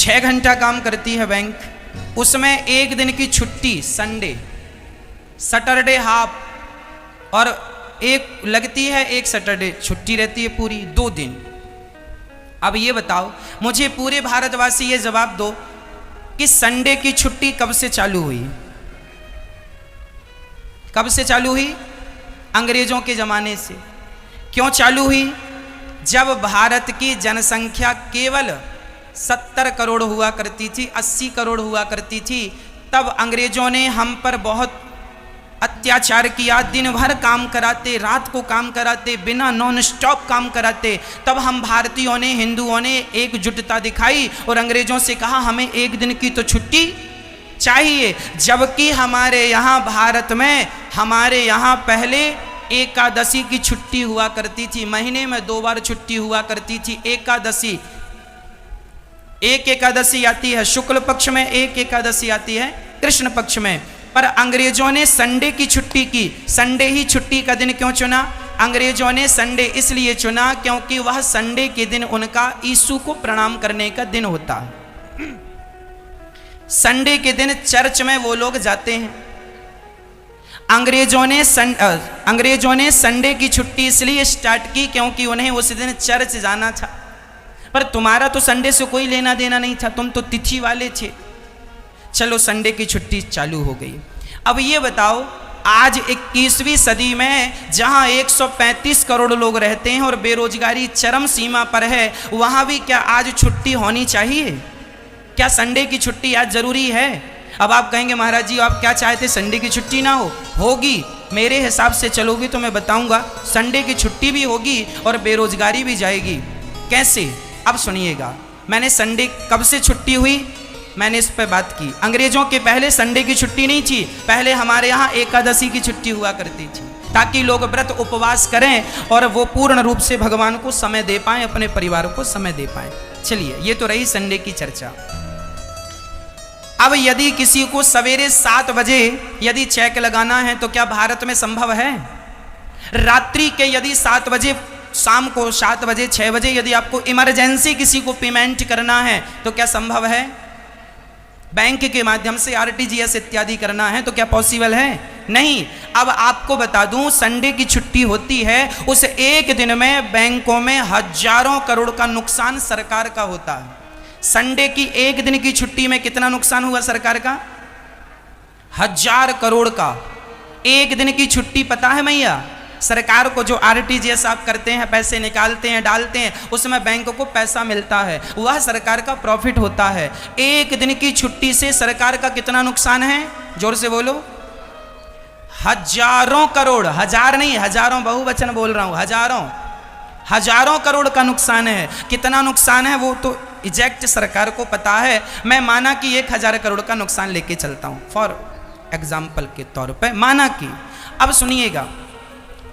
6 घंटा काम करती है बैंक, उसमें एक दिन की छुट्टी संडे, सैटरडे हाफ, और एक लगती है एक सैटरडे छुट्टी रहती है पूरी, 2 दिन। अब ये बताओ मुझे पूरे भारतवासी ये जवाब दो कि संडे की छुट्टी कब से चालू हुई? कब से चालू हुई? अंग्रेजों के जमाने से। क्यों चालू हुई? जब भारत की जनसंख्या केवल 70 करोड़ हुआ करती थी, 80 करोड़ हुआ करती थी, तब अंग्रेजों ने हम पर बहुत अत्याचार किया, दिन भर काम कराते, रात को काम कराते, बिना नॉन स्टॉप काम कराते। तब हम भारतीयों ने, हिंदुओं ने एकजुटता दिखाई और अंग्रेजों से कहा हमें एक दिन की तो छुट्टी चाहिए। जबकि हमारे यहाँ भारत में, हमारे यहाँ पहले एकादशी की छुट्टी हुआ करती थी, महीने में 2 बार छुट्टी हुआ करती थी। एकादशी, एक एकादशी आती है शुक्ल पक्ष में, एक एकादशी आती है कृष्ण पक्ष में। पर अंग्रेजों ने संडे की छुट्टी की। संडे ही छुट्टी का दिन क्यों चुना? अंग्रेजों ने संडे इसलिए चुना क्योंकि वह संडे के दिन उनका यीशु को प्रणाम करने का दिन होता है। संडे के दिन चर्च में वो लोग जाते हैं। अंग्रेजों ने संडे की छुट्टी इसलिए स्टार्ट की क्योंकि उन्हें उस दिन चर्च जाना था। पर तुम्हारा तो संडे से कोई लेना देना नहीं था, तुम तो तिथि वाले थे। चलो संडे की छुट्टी चालू हो गई। अब ये बताओ आज 21वीं सदी में जहां 135 करोड़ लोग रहते हैं और बेरोजगारी चरम सीमा पर है, वहां भी क्या आज छुट्टी होनी चाहिए? क्या संडे की छुट्टी आज जरूरी है? अब आप कहेंगे महाराज जी आप क्या चाहते संडे की छुट्टी ना हो? होगी। मेरे हिसाब से चलोगी तो मैं बताऊंगा, संडे की छुट्टी भी होगी और बेरोजगारी भी जाएगी। कैसे? अब सुनिएगा। मैंने संडे कब से छुट्टी हुई, मैंने इस पर बात की। अंग्रेजों के पहले संडे की छुट्टी नहीं थी, पहले हमारे यहाँ एकादशी की छुट्टी हुआ करती थी, ताकि लोग व्रत उपवास करें और वो पूर्ण रूप से भगवान को समय दे पाएं, अपने परिवार को समय दे पाएं। चलिए ये तो रही संडे की चर्चा। अब यदि किसी को सवेरे 7 बजे यदि चेक लगाना है तो क्या भारत में संभव है? रात्रि के यदि 7 बजे, शाम को 7 बजे 6 बजे यदि आपको इमरजेंसी किसी को पेमेंट करना है तो क्या संभव है? बैंक के माध्यम से आरटीजीएस इत्यादि करना है तो क्या पॉसिबल है? नहीं। अब आपको बता दूं संडे की छुट्टी होती है, उस एक दिन में बैंकों में हजारों करोड़ का नुकसान सरकार का होता है। संडे की एक दिन की छुट्टी में कितना नुकसान हुआ सरकार का? 1000 करोड़ का। एक दिन की छुट्टी पता है भैया? सरकार को जो आरटीजीएस आप करते हैं, पैसे निकालते हैं, डालते हैं, उसमें बैंक को पैसा मिलता है, वह सरकार का प्रॉफिट होता है। एक दिन की छुट्टी से सरकार का कितना नुकसान है? जोर से बोलो। हजारों करोड़, हजार नहीं हजारों, बहुवचन बोल रहा हूं, हजारों करोड़ का नुकसान है। कितना नुकसान है वो तो एग्जैक्ट सरकार को पता है। मैं माना कि 1000 करोड़ का नुकसान लेके चलता हूं फॉर एग्जाम्पल के तौर पे, माना कि। अब सुनिएगा,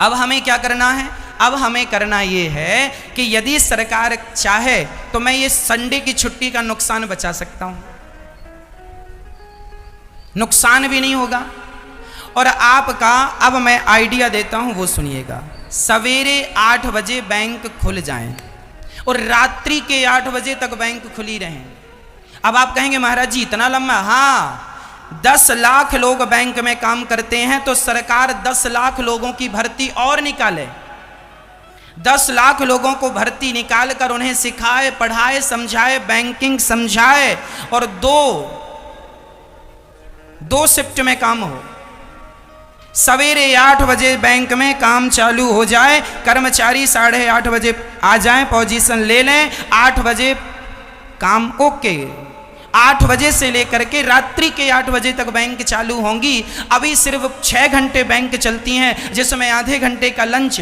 अब हमें क्या करना है? अब हमें करना ये है कि यदि सरकार चाहे तो मैं ये संडे की छुट्टी का नुकसान बचा सकता हूं, नुकसान भी नहीं होगा। और आपका अब मैं आइडिया देता हूं, वो सुनिएगा। सवेरे 8 बजे बैंक खुल जाएं और रात्रि के 8 बजे तक बैंक खुली रहें। अब आप कहेंगे महाराज जी इतना लंबा? हाँ, 10 लाख लोग बैंक में काम करते हैं तो सरकार 10 लाख लोगों की भर्ती और निकाले। 10 लाख लोगों को भर्ती निकाल कर उन्हें सिखाए, पढ़ाए, समझाए, बैंकिंग समझाए और दो शिफ्ट में काम हो। सवेरे 8 बजे बैंक में काम चालू हो जाए, कर्मचारी 8:30 बजे आ जाएं, पोजीशन ले लें, 8 बजे काम ओके। 8 बजे से लेकर के रात्रि के 8 बजे तक बैंक चालू होंगी। अभी सिर्फ 6 घंटे बैंक चलती हैं, जिसमें आधे घंटे का लंच,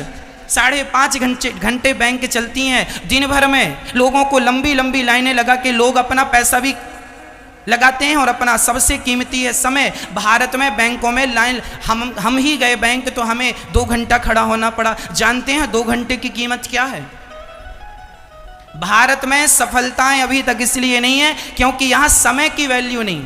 5.5 घंटे बैंक चलती हैं। दिन भर में लोगों को लंबी लंबी लाइनें लगा के लोग अपना पैसा भी लगाते हैं और अपना सबसे कीमती है समय। भारत में बैंकों में लाइन, हम ही गए बैंक तो हमें 2 घंटा खड़ा होना पड़ा। जानते हैं 2 घंटे की कीमत क्या है? भारत में सफलताएं अभी तक इसलिए नहीं है क्योंकि यहां समय की वैल्यू नहीं।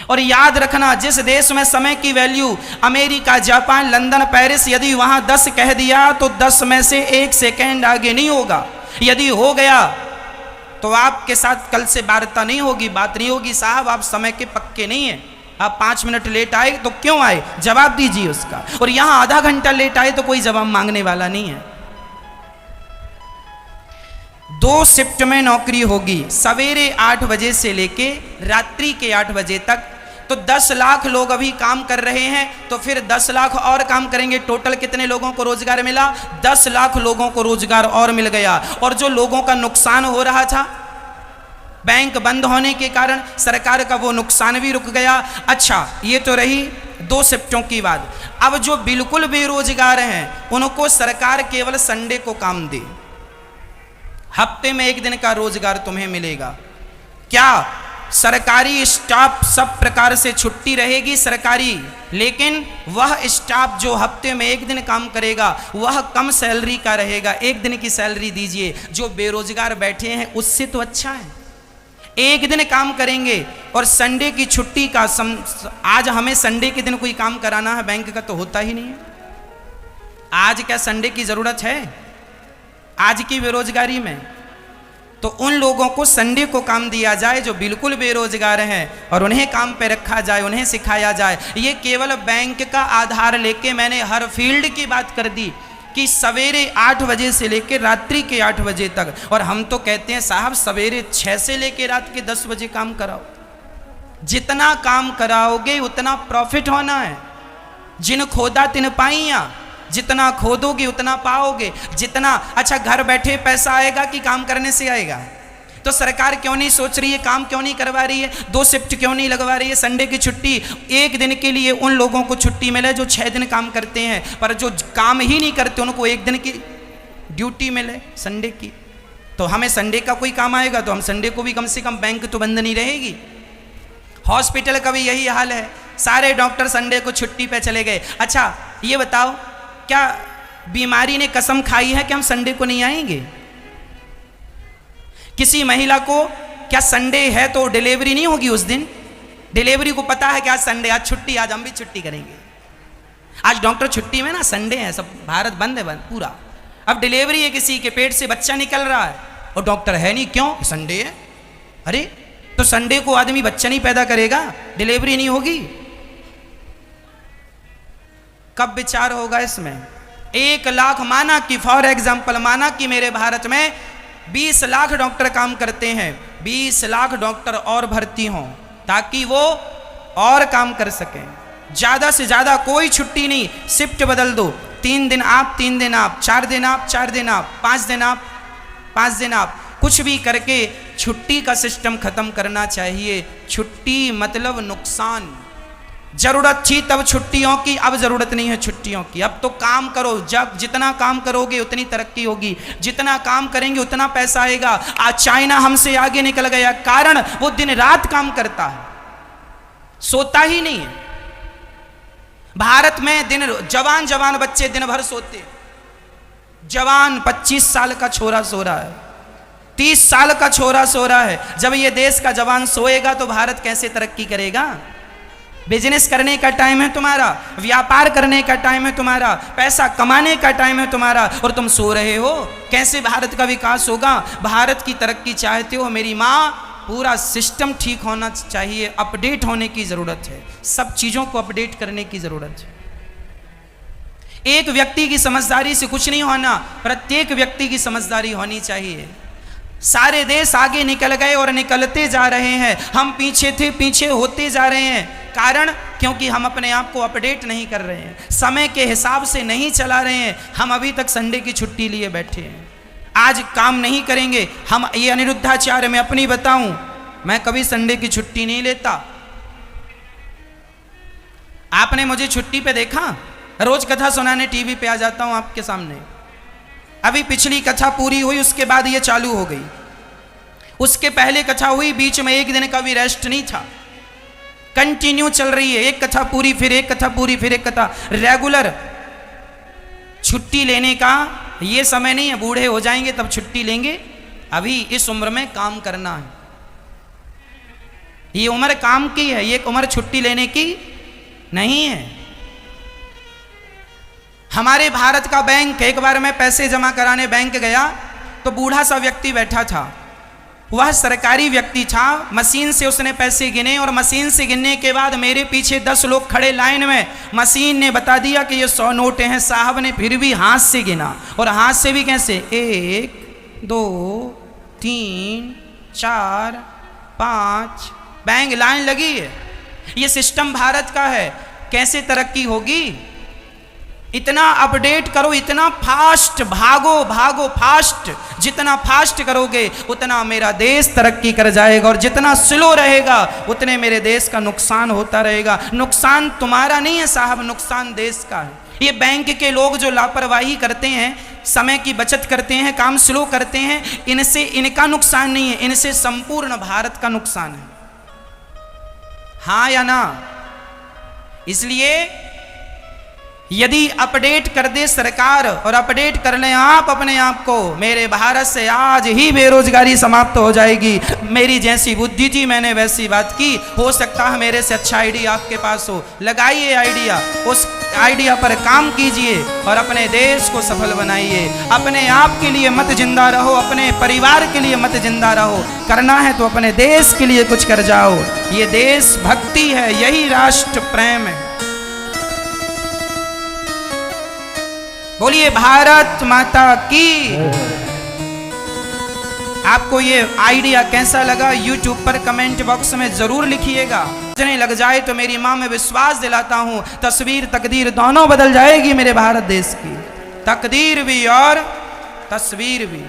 और याद रखना, जिस देश में समय की value, America, Japan, London, Paris, यदि वहां 10 कह दिया तो 10 में से 1 सेकेंड आगे नहीं होगा। यदि हो गया तो आपके साथ कल से वार्ता नहीं होगी, बात नहीं होगी। साहब आप समय के पक्के नहीं हैं, आप 5 मिनट लेट आए तो क्यों आए, जवाब दीजिए उसका। और यहां आधा घंटा लेट आए तो कोई जवाब मांगने वाला नहीं है। 2 शिफ्ट में नौकरी होगी, सवेरे 8 बजे से लेके रात्रि के 8 बजे तक। तो 10 लाख लोग अभी काम कर रहे हैं, तो फिर 10 लाख और काम करेंगे। टोटल कितने लोगों को रोजगार मिला? 10 लाख लोगों को रोजगार और मिल गया। और जो लोगों का नुकसान हो रहा था बैंक बंद होने के कारण, सरकार का वो नुकसान भी रुक गया। अच्छा, ये तो रही 2 शिफ्टों की बात। अब जो बिल्कुल बेरोजगार हैं उनको सरकार केवल संडे को काम दे, हफ्ते में 1 दिन का रोजगार तुम्हें मिलेगा। क्या सरकारी स्टाफ सब प्रकार से छुट्टी रहेगी सरकारी, लेकिन वह स्टाफ जो हफ्ते में 1 दिन काम करेगा वह कम सैलरी का रहेगा। 1 दिन की सैलरी दीजिए, जो बेरोजगार बैठे हैं उससे तो अच्छा है। 1 दिन काम करेंगे और संडे की छुट्टी का आज हमें संडे के दिन कोई काम कराना है बैंक का तो होता ही नहीं है। आज क्या संडे की जरूरत है आज की बेरोजगारी में? तो उन लोगों को संडे को काम दिया जाए जो बिल्कुल बेरोजगार हैं, और उन्हें काम पे रखा जाए, उन्हें सिखाया जाए। ये केवल बैंक का आधार लेके मैंने हर फील्ड की बात कर दी कि सवेरे 8 बजे से लेकर रात्रि के 8 बजे तक। और हम तो कहते हैं साहब सवेरे 6 से लेकर रात के 10 बजे काम कराओ। जितना काम कराओगे उतना प्रॉफिट होना है। जिन खोदा तिन पाइया, जितना खोदोगे उतना पाओगे। जितना अच्छा घर बैठे पैसा आएगा कि काम करने से आएगा? तो सरकार क्यों नहीं सोच रही है, काम क्यों नहीं करवा रही है, 2 शिफ्ट क्यों नहीं लगवा रही है? संडे की छुट्टी 1 दिन के लिए उन लोगों को छुट्टी मिले जो 6 दिन काम करते हैं, पर जो काम ही नहीं करते उनको 1 दिन की ड्यूटी मिले संडे की। तो हमें संडे का कोई काम आएगा तो हम संडे को भी कम से कम बैंक तो बंद नहीं रहेगी। हॉस्पिटल का भी यही हाल है, सारे डॉक्टर संडे को छुट्टी पे चले गए। अच्छा ये बताओ, क्या बीमारी ने कसम खाई है कि हम संडे को नहीं आएंगे? किसी महिला को क्या संडे है तो डिलीवरी नहीं होगी उस दिन? डिलीवरी को पता है कि आज संडे, आज छुट्टी, आज हम भी छुट्टी करेंगे। आज डॉक्टर छुट्टी में ना, संडे है, सब भारत बंद है, बंद पूरा। अब डिलीवरी है, किसी के पेट से बच्चा निकल रहा है और डॉक्टर है नहीं, क्यों? संडे है। अरे तो संडे को आदमी बच्चा नहीं पैदा करेगा, डिलीवरी नहीं होगी? कब विचार होगा इसमें? 1 लाख, माना कि फॉर एग्जाम्पल, माना कि मेरे भारत में 20 लाख डॉक्टर काम करते हैं, 20 लाख डॉक्टर और भर्ती हों ताकि वो और काम कर सकें। ज़्यादा से ज़्यादा कोई छुट्टी नहीं, शिफ्ट बदल दो, 3 दिन आप, 3 दिन आप, 4 दिन आप, 4 दिन आप, 5 दिन आप, 5 दिन आप, कुछ भी करके छुट्टी का सिस्टम खत्म करना चाहिए। छुट्टी मतलब नुकसान। जरूरत थी तब छुट्टियों की, अब जरूरत नहीं है छुट्टियों की। अब तो काम करो, जब जितना काम करोगे उतनी तरक्की होगी, जितना काम करेंगे उतना पैसा आएगा। आज चाइना हमसे आगे निकल गया, कारण वो दिन रात काम करता है, सोता ही नहीं है। भारत में दिन जवान जवान बच्चे दिन भर सोते, जवान 25 साल का छोरा सो रहा है, 30 साल का छोरा सो रहा है। जब ये देश का जवान सोएगा तो भारत कैसे तरक्की करेगा? बिजनेस करने का टाइम है तुम्हारा, व्यापार करने का टाइम है तुम्हारा, पैसा कमाने का टाइम है तुम्हारा, और तुम सो रहे हो। कैसे भारत का विकास होगा? भारत की तरक्की चाहते हो मेरी माँ, पूरा सिस्टम ठीक होना चाहिए, अपडेट होने की ज़रूरत है, सब चीज़ों को अपडेट करने की ज़रूरत है। एक व्यक्ति की समझदारी से कुछ नहीं होना, प्रत्येक व्यक्ति की समझदारी होनी चाहिए। सारे देश आगे निकल गए और निकलते जा रहे हैं, हम पीछे थे, पीछे होते जा रहे हैं। कारण क्योंकि हम अपने आप को अपडेट नहीं कर रहे हैं, समय के हिसाब से नहीं चला रहे हैं। हम अभी तक संडे की छुट्टी लिए बैठे हैं, आज काम नहीं करेंगे। हम ये अनिरुद्धाचार्य मैं अपनी बताऊं, मैं कभी संडे की छुट्टी नहीं लेता। आपने मुझे छुट्टी पे देखा? रोज कथा सुनाने टीवी पे आ जाता हूं आपके सामने। अभी पिछली कथा पूरी हुई, उसके बाद ये चालू हो गई। उसके पहले कथा हुई, बीच में 1 दिन का भी रेस्ट नहीं था, कंटिन्यू चल रही है, एक कथा पूरी, फिर एक कथा पूरी, फिर एक कथा। रेगुलर छुट्टी लेने का ये समय नहीं है, बूढ़े हो जाएंगे तब छुट्टी लेंगे, अभी इस उम्र में काम करना है। ये उम्र काम की है, ये उम्र छुट्टी लेने की नहीं है। हमारे भारत का बैंक, एक बार मैं पैसे जमा कराने बैंक गया तो बूढ़ा सा व्यक्ति बैठा था, वह सरकारी व्यक्ति था, मशीन से उसने पैसे गिने और मशीन से गिनने के बाद मेरे पीछे 10 लोग खड़े लाइन में। मशीन ने बता दिया कि ये 100 नोट हैं। साहब ने फिर भी हाथ से गिना, और हाथ से भी कैसे, 1 2 3 4 5, बैंक लाइन लगी है। ये सिस्टम भारत का है। कैसे तरक्की होगी? इतना अपडेट करो, इतना फास्ट भागो, भागो फास्ट। जितना फास्ट करोगे उतना मेरा देश तरक्की कर जाएगा, और जितना स्लो रहेगा उतने मेरे देश का नुकसान होता रहेगा। नुकसान तुम्हारा नहीं है साहब, नुकसान देश का है। ये बैंक के लोग जो लापरवाही करते हैं, समय की बचत करते हैं, काम स्लो करते हैं, इनसे इनका नुकसान नहीं है, इनसे संपूर्ण भारत का नुकसान है। हाँ या ना? इसलिए यदि अपडेट कर दे सरकार और अपडेट कर लें आप अपने आप को, मेरे भारत से आज ही बेरोजगारी समाप्त हो जाएगी। मेरी जैसी बुद्धि थी मैंने वैसी बात की। हो सकता है मेरे से अच्छा आइडिया आपके पास हो, लगाइए आइडिया, उस आइडिया पर काम कीजिए और अपने देश को सफल बनाइए। अपने आप के लिए मत जिंदा रहो, अपने परिवार के लिए मत जिंदा रहो। करना है तो अपने देश के लिए कुछ कर जाओ। ये देश भक्ति है, यही राष्ट्र प्रेम है। बोलिए भारत माता की। आपको ये आइडिया कैसा लगा YouTube पर कमेंट बॉक्स में जरूर लिखिएगा। नहीं लग जाए तो मेरी मां में विश्वास दिलाता हूं, तस्वीर तकदीर दोनों बदल जाएगी मेरे भारत देश की। तकदीर भी और तस्वीर भी।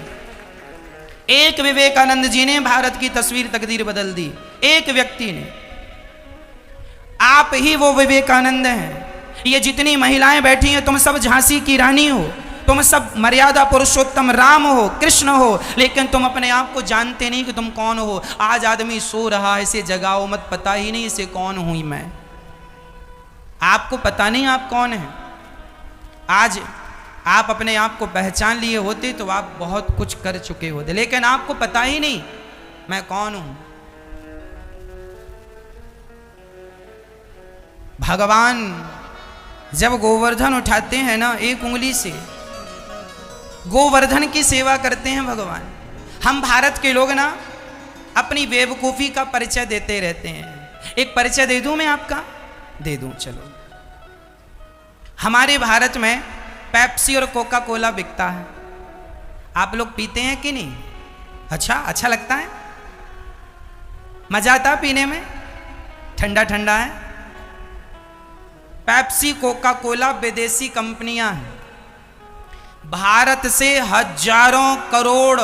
एक विवेकानंद जी ने भारत की तस्वीर तकदीर बदल दी, एक व्यक्ति ने। आप ही वो विवेकानंद हैं। ये जितनी महिलाएं बैठी हैं, तुम सब झांसी की रानी हो, तुम सब मर्यादा पुरुषोत्तम राम हो, कृष्ण हो, लेकिन तुम अपने आप को जानते नहीं कि तुम कौन हो। आज आदमी सो रहा है, इसे जगाओ मत, पता ही नहीं इसे कौन हुई मैं। आपको पता नहीं आप कौन हैं। आज आप अपने आप को पहचान लिए होते तो आप बहुत कुछ कर चुके होते, लेकिन आपको पता ही नहीं मैं कौन हूं। भगवान जब गोवर्धन उठाते हैं ना, एक उंगली से गोवर्धन की सेवा करते हैं भगवान। हम भारत के लोग ना अपनी बेवकूफ़ी का परिचय देते रहते हैं। एक परिचय दे दूं मैं आपका? दे दूं, चलो। हमारे भारत में पेप्सी और कोका कोला बिकता है। आप लोग पीते हैं कि नहीं? अच्छा लगता है? मजा आता पीने में? ठंडा ठंडा है। पेप्सी कोका कोला विदेशी कंपनियां हैं। भारत से हजारों करोड़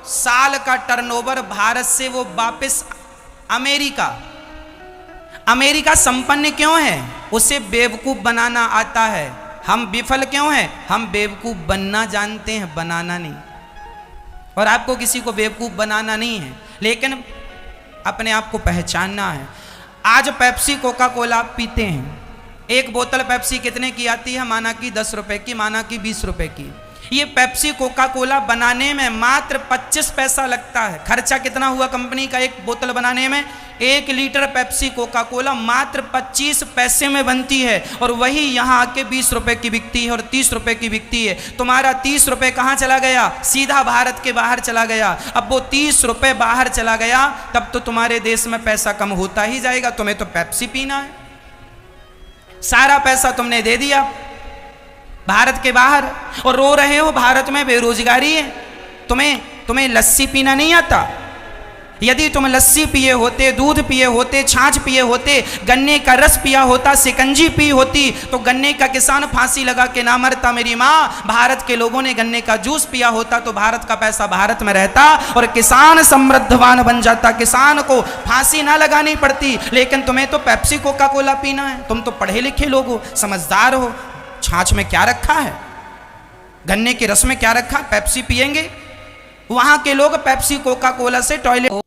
साल का टर्नओवर भारत से वो वापस अमेरिका संपन्न क्यों है? उसे बेवकूफ बनाना आता है। हम विफल क्यों हैं? हम बेवकूफ बनना जानते हैं, बनाना नहीं। और आपको किसी को बेवकूफ बनाना नहीं है, लेकिन अपने आप को पहचानना है। आज पेप्सी कोका कोला आप पीते हैं। एक बोतल पेप्सी कितने की आती है? माना कि 10 रुपए की, माना कि 20 रुपए की। ये पेप्सी कोका कोला बनाने में मात्र 25 पैसा लगता है। खर्चा कितना हुआ कंपनी का एक बोतल बनाने में? 1 लीटर पेप्सी कोका कोला मात्र 25 पैसे में बनती है, और वही यहाँ आके 20 रुपए की बिकती है और 30 रुपए की बिकती है। तुम्हारा 30 रुपए कहाँ चला गया? सीधा भारत के बाहर चला गया। अब वो 30 रुपए बाहर चला गया, तब तो तुम्हारे देश में पैसा कम होता ही जाएगा। तुम्हें तो पेप्सी पीना है, सारा पैसा तुमने दे दिया भारत के बाहर, और रो रहे हो भारत में बेरोजगारी है। तुम्हें लस्सी पीना नहीं आता? यदि तुम लस्सी पिए होते, दूध पिए होते, छाछ पिए होते, गन्ने का रस पिया होता, शिकंजी पी होती, तो गन्ने का किसान फांसी लगा के ना मरता मेरी माँ। भारत के लोगों ने गन्ने का जूस पिया होता तो भारत का पैसा भारत में रहता और किसान समृद्धवान बन जाता, किसान को फांसी ना लगानी पड़ती। लेकिन तुम्हें तो पेप्सी कोका कोला पीना है। तुम तो पढ़े लिखे लोग हो, समझदार हो। छाछ में क्या रखा है? गन्ने के रस में क्या रखा? पेप्सी पिएंगे। वहां के लोग पेप्सी कोका कोला से टॉयलेट